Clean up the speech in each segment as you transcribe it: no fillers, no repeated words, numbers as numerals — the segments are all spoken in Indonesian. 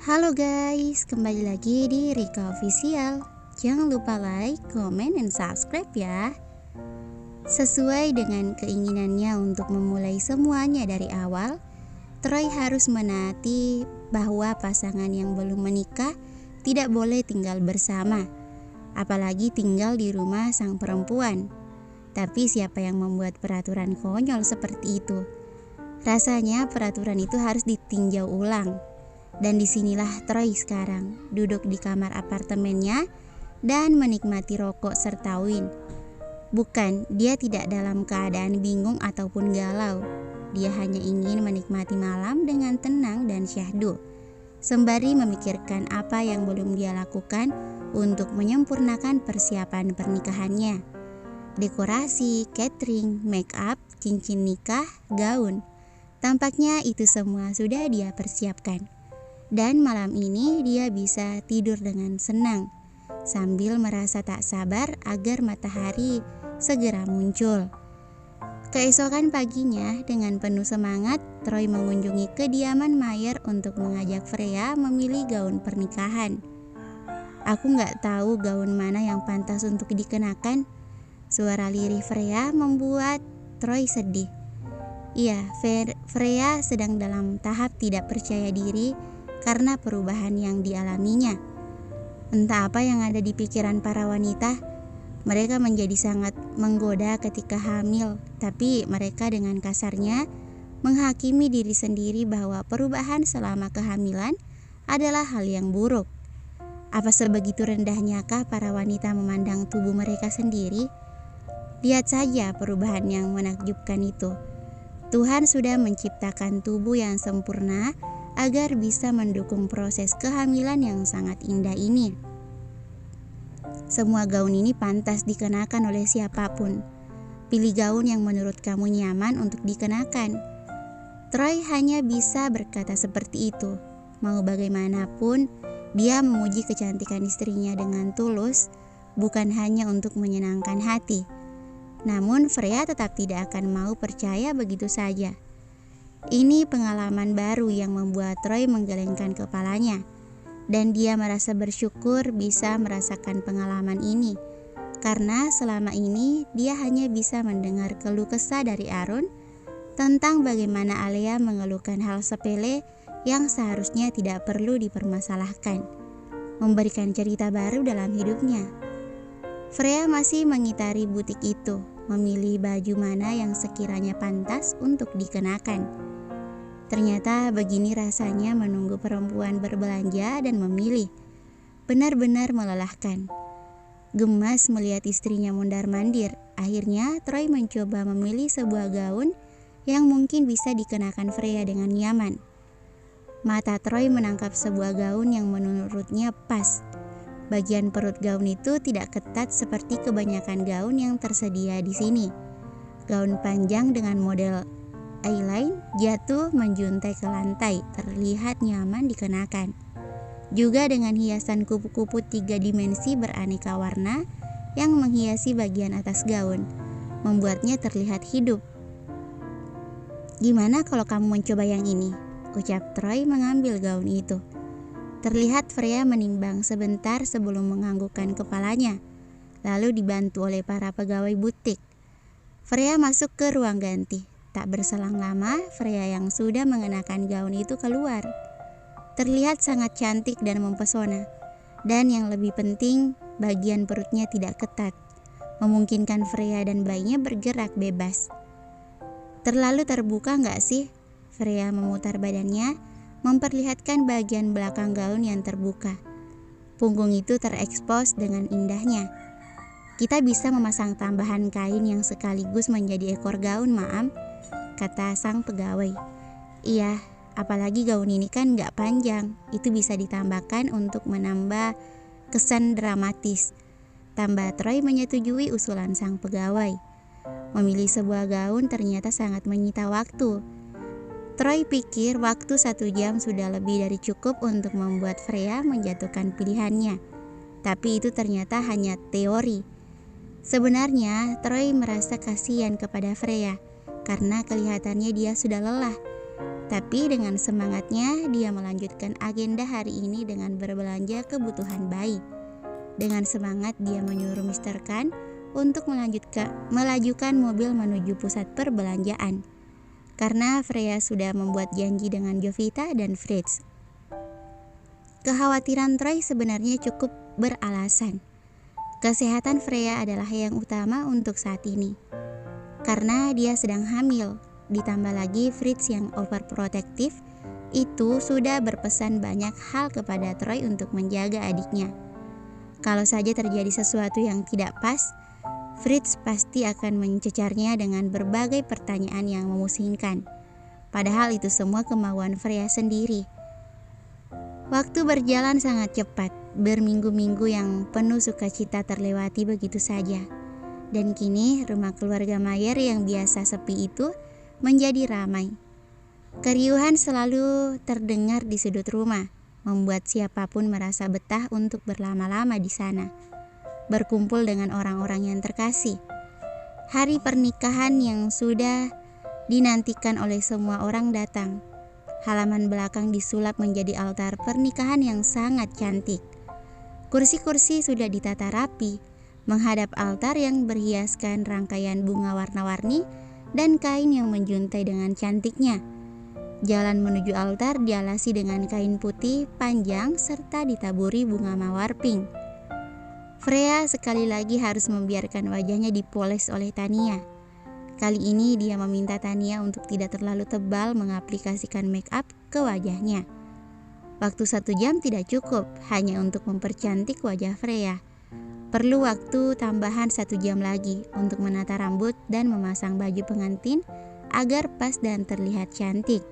Halo guys, kembali lagi di Rika Official. Jangan lupa like, comment, dan subscribe ya. Sesuai dengan keinginannya untuk memulai semuanya dari awal, Troy harus menaati bahwa pasangan yang belum menikah tidak boleh tinggal bersama, apalagi tinggal di rumah sang perempuan. Tapi siapa yang membuat peraturan konyol seperti itu? Rasanya peraturan itu harus ditinjau ulang. Dan disinilah Troy sekarang, duduk di kamar apartemennya dan menikmati rokok serta wine. Bukan, dia tidak dalam keadaan bingung ataupun galau. Dia hanya ingin menikmati malam dengan tenang dan syahdu, sembari memikirkan apa yang belum dia lakukan untuk menyempurnakan persiapan pernikahannya. Dekorasi, catering, make up, cincin nikah, gaun. Tampaknya itu semua sudah dia persiapkan. Dan malam ini dia bisa tidur dengan senang, sambil merasa tak sabar agar matahari segera muncul. Keesokan paginya, dengan penuh semangat, Troy mengunjungi kediaman Mayer untuk mengajak Freya memilih gaun pernikahan. Aku gak tahu gaun mana yang pantas untuk dikenakan. Suara lirih Freya membuat Troy sedih. Iya, Freya sedang dalam tahap tidak percaya diri karena perubahan yang dialaminya. Entah apa yang ada di pikiran para wanita, mereka menjadi sangat menggoda ketika hamil, tapi mereka dengan kasarnya menghakimi diri sendiri bahwa perubahan selama kehamilan adalah hal yang buruk. Apa sebegitu rendahnyakah para wanita memandang tubuh mereka sendiri? Lihat saja perubahan yang menakjubkan itu. Tuhan sudah menciptakan tubuh yang sempurna agar bisa mendukung proses kehamilan yang sangat indah ini. Semua gaun ini pantas dikenakan oleh siapapun. Pilih gaun yang menurut kamu nyaman untuk dikenakan. Troy hanya bisa berkata seperti itu. Mau bagaimanapun, dia memuji kecantikan istrinya dengan tulus, bukan hanya untuk menyenangkan hati. Namun Freya tetap tidak akan mau percaya begitu saja. Ini pengalaman baru yang membuat Troy menggelengkan kepalanya, dan dia merasa bersyukur bisa merasakan pengalaman ini, karena selama ini dia hanya bisa mendengar keluh kesah dari Arun tentang bagaimana Alea mengeluhkan hal sepele yang seharusnya tidak perlu dipermasalahkan, memberikan cerita baru dalam hidupnya. Freya masih mengitari butik itu, memilih baju mana yang sekiranya pantas untuk dikenakan. Ternyata begini rasanya menunggu perempuan berbelanja dan memilih. Benar-benar melelahkan. Gemas melihat istrinya mondar-mandir. Akhirnya Troy mencoba memilih sebuah gaun yang mungkin bisa dikenakan Freya dengan nyaman. Mata Troy menangkap sebuah gaun yang menurutnya pas. Bagian perut gaun itu tidak ketat seperti kebanyakan gaun yang tersedia di sini. Gaun panjang dengan model A-line jatuh menjuntai ke lantai, terlihat nyaman dikenakan. Juga dengan hiasan kupu-kupu 3 dimensi beraneka warna yang menghiasi bagian atas gaun, membuatnya terlihat hidup. Gimana kalau kamu mencoba yang ini? Ucap Troy mengambil gaun itu. Terlihat Freya menimbang sebentar sebelum menganggukkan kepalanya, lalu dibantu oleh para pegawai butik. Freya masuk ke ruang ganti. Tak berselang lama, Freya yang sudah mengenakan gaun itu keluar. Terlihat sangat cantik dan mempesona. Dan yang lebih penting, bagian perutnya tidak ketat, memungkinkan Freya dan bayinya bergerak bebas. Terlalu terbuka nggak sih? Freya memutar badannya, memperlihatkan bagian belakang gaun yang terbuka. Punggung itu terekspos dengan indahnya. Kita bisa memasang tambahan kain yang sekaligus menjadi ekor gaun, Maam, kata sang pegawai. Iya, apalagi gaun ini kan gak panjang, itu bisa ditambahkan untuk menambah kesan dramatis. Tambah Troy menyetujui usulan sang pegawai. Memilih sebuah gaun ternyata sangat menyita waktu. Troy pikir waktu 1 jam sudah lebih dari cukup untuk membuat Freya menjatuhkan pilihannya. Tapi itu ternyata hanya teori. Sebenarnya Troy merasa kasihan kepada Freya karena kelihatannya dia sudah lelah. Tapi dengan semangatnya, dia melanjutkan agenda hari ini dengan berbelanja kebutuhan bayi. Dengan semangat, dia menyuruh Mr. Khan untuk melajukan mobil menuju pusat perbelanjaan. Karena Freya sudah membuat janji dengan Jovita dan Fritz. Kekhawatiran Troy sebenarnya cukup beralasan. Kesehatan Freya adalah yang utama untuk saat ini. Karena dia sedang hamil. Ditambah lagi Fritz yang overprotective itu sudah berpesan banyak hal kepada Troy untuk menjaga adiknya. Kalau saja terjadi sesuatu yang tidak pas, Fritz pasti akan mencecarnya dengan berbagai pertanyaan yang memusingkan. Padahal itu semua kemauan Freya sendiri. Waktu berjalan sangat cepat, berminggu-minggu yang penuh sukacita terlewati begitu saja. Dan kini rumah keluarga Mayer yang biasa sepi itu menjadi ramai. Keriuhan selalu terdengar di sudut rumah, membuat siapapun merasa betah untuk berlama-lama di sana, berkumpul dengan orang-orang yang terkasih. Hari pernikahan yang sudah dinantikan oleh semua orang datang. Halaman belakang disulap menjadi altar pernikahan yang sangat cantik. Kursi-kursi sudah ditata rapi, menghadap altar yang berhiaskan rangkaian bunga warna-warni dan kain yang menjuntai dengan cantiknya. Jalan menuju altar dialasi dengan kain putih panjang serta ditaburi bunga mawar pink. Freya sekali lagi harus membiarkan wajahnya dipoles oleh Tania. Kali ini dia meminta Tania untuk tidak terlalu tebal mengaplikasikan make up ke wajahnya. Waktu 1 jam tidak cukup hanya untuk mempercantik wajah Freya. Perlu waktu tambahan 1 jam lagi untuk menata rambut dan memasang baju pengantin agar pas dan terlihat cantik.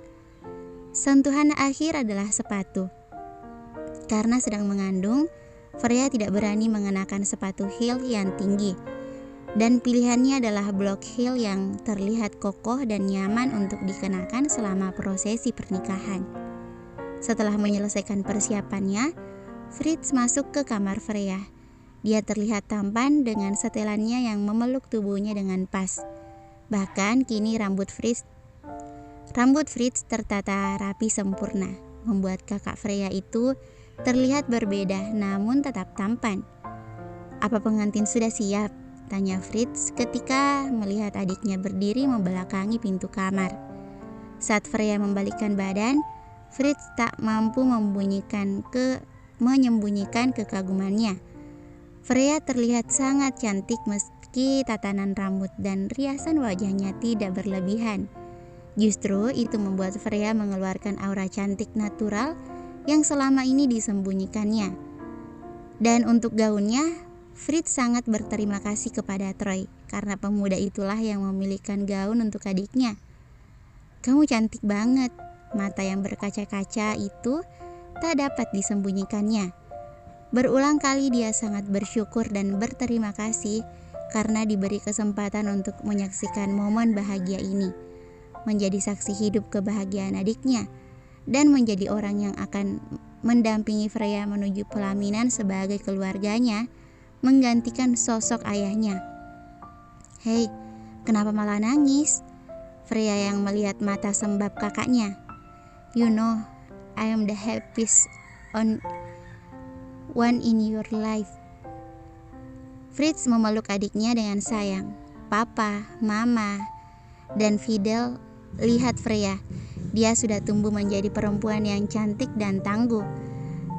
Sentuhan akhir adalah sepatu. Karena sedang mengandung, Freya tidak berani mengenakan sepatu heel yang tinggi. Dan pilihannya adalah block heel yang terlihat kokoh dan nyaman untuk dikenakan selama prosesi pernikahan. Setelah menyelesaikan persiapannya, Fritz masuk ke kamar Freya. Dia terlihat tampan dengan setelannya yang memeluk tubuhnya dengan pas. Bahkan kini rambut Fritz tertata rapi sempurna, membuat kakak Freya itu terlihat berbeda namun tetap tampan. "Apa pengantin sudah siap?" tanya Fritz ketika melihat adiknya berdiri membelakangi pintu kamar. Saat Freya membalikkan badan, Fritz tak mampu menyembunyikan kekagumannya. Freya terlihat sangat cantik meski tatanan rambut dan riasan wajahnya tidak berlebihan. Justru itu membuat Freya mengeluarkan aura cantik natural yang selama ini disembunyikannya. Dan untuk gaunnya, Fritz sangat berterima kasih kepada Troy karena pemuda itulah yang memilihkan gaun untuk adiknya. "Kamu cantik banget." Mata yang berkaca-kaca itu tak dapat disembunyikannya. Berulang kali dia sangat bersyukur dan berterima kasih karena diberi kesempatan untuk menyaksikan momen bahagia ini, menjadi saksi hidup kebahagiaan adiknya, dan menjadi orang yang akan mendampingi Freya menuju pelaminan sebagai keluarganya, menggantikan sosok ayahnya. "Hei, kenapa malah nangis?" Freya yang melihat mata sembab kakaknya. "You know, I am the happiest one in your life." Fritz memeluk adiknya dengan sayang. "Papa, Mama, dan Fidel, lihat Freya. Dia sudah tumbuh menjadi perempuan yang cantik dan tangguh.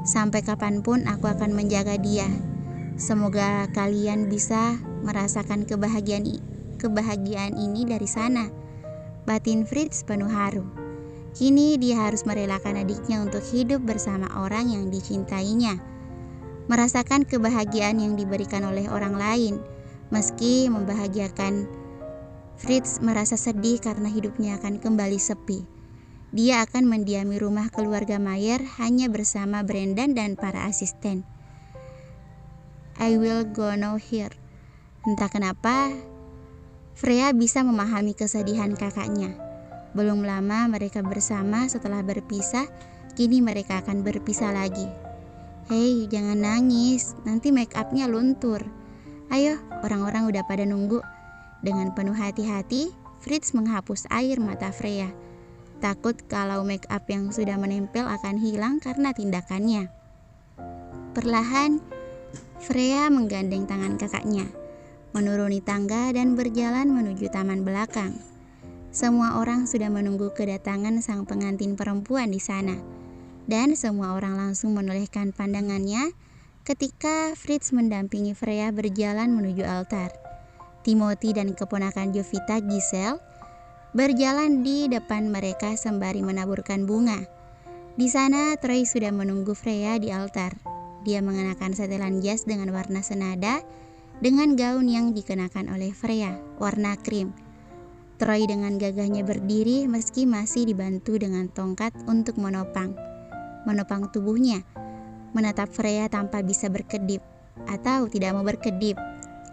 Sampai kapanpun aku akan menjaga dia. Semoga kalian bisa merasakan kebahagiaan ini dari sana." Batin Fritz penuh haru. Kini dia harus merelakan adiknya untuk hidup bersama orang yang dicintainya, merasakan kebahagiaan yang diberikan oleh orang lain. Meski membahagiakan, Fritz merasa sedih karena hidupnya akan kembali sepi. Dia akan mendiami rumah keluarga Mayer hanya bersama Brendan dan para asisten. "I will go now here." Entah kenapa, Freya bisa memahami kesedihan kakaknya. Belum lama mereka bersama setelah berpisah, kini mereka akan berpisah lagi. "Hei, jangan nangis, nanti make upnya luntur. Ayo, orang-orang udah pada nunggu." Dengan penuh hati-hati, Fritz menghapus air mata Freya. takut kalau make up yang sudah menempel akan hilang karena tindakannya. Perlahan, Freya menggandeng tangan kakaknya, menuruni tangga dan berjalan menuju taman belakang. Semua orang sudah menunggu kedatangan sang pengantin perempuan di sana, dan semua orang langsung menolehkan pandangannya ketika Fritz mendampingi Freya berjalan menuju altar. Timothy dan keponakan Jovita, Giselle, berjalan di depan mereka sembari menaburkan bunga. Di sana, Troy sudah menunggu Freya di altar. Dia mengenakan setelan jas dengan warna senada dengan gaun yang dikenakan oleh Freya, warna krim. Troy dengan gagahnya berdiri meski masih dibantu dengan tongkat untuk menopang tubuhnya, menatap Freya tanpa bisa berkedip atau tidak mau berkedip.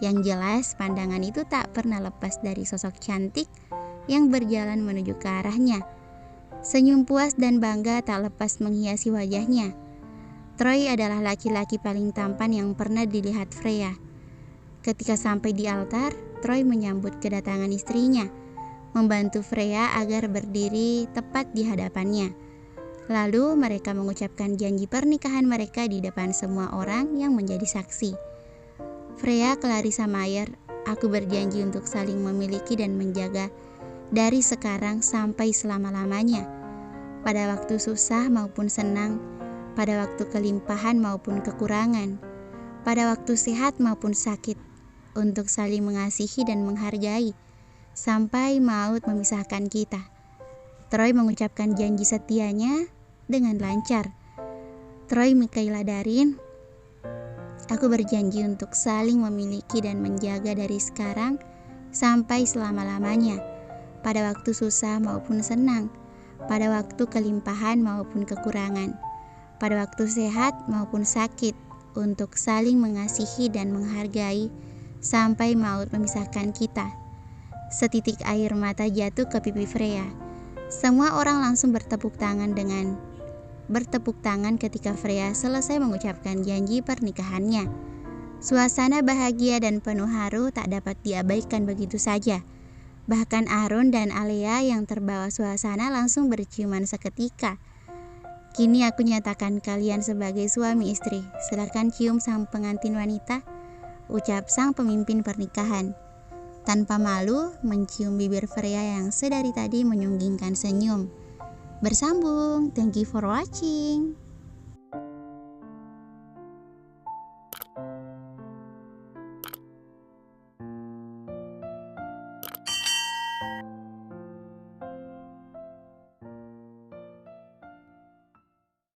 Yang jelas, pandangan itu tak pernah lepas dari sosok cantik yang berjalan menuju ke arahnya. Senyum puas dan bangga tak lepas menghiasi wajahnya. Troy adalah laki-laki paling tampan yang pernah dilihat Freya. Ketika sampai di altar, Troy menyambut kedatangan istrinya, membantu Freya agar berdiri tepat di hadapannya. Lalu mereka mengucapkan janji pernikahan mereka di depan semua orang yang menjadi saksi. Freya Clarissa Mayer, aku berjanji untuk saling memiliki dan menjaga dari sekarang sampai selama-lamanya. Pada waktu susah maupun senang, pada waktu kelimpahan maupun kekurangan, pada waktu sehat maupun sakit, untuk saling mengasihi dan menghargai, sampai maut memisahkan kita. Troy mengucapkan janji setianya dengan lancar. Troy Michaela Darin, aku berjanji untuk saling memiliki dan menjaga dari sekarang sampai selama-lamanya, pada waktu susah maupun senang, pada waktu kelimpahan maupun kekurangan, pada waktu sehat maupun sakit, untuk saling mengasihi dan menghargai sampai maut memisahkan kita. Setitik air mata jatuh ke pipi Freya. Semua orang langsung bertepuk tangan ketika Freya selesai mengucapkan janji pernikahannya. Suasana bahagia dan penuh haru tak dapat diabaikan begitu saja. Bahkan Aaron dan Alea yang terbawa suasana langsung berciuman seketika. Kini aku nyatakan kalian sebagai suami istri. Silakan cium sang pengantin wanita, ucap sang pemimpin pernikahan. Tanpa malu mencium bibir Freya yang sedari tadi menyunggingkan senyum. Bersambung, thank you for watching.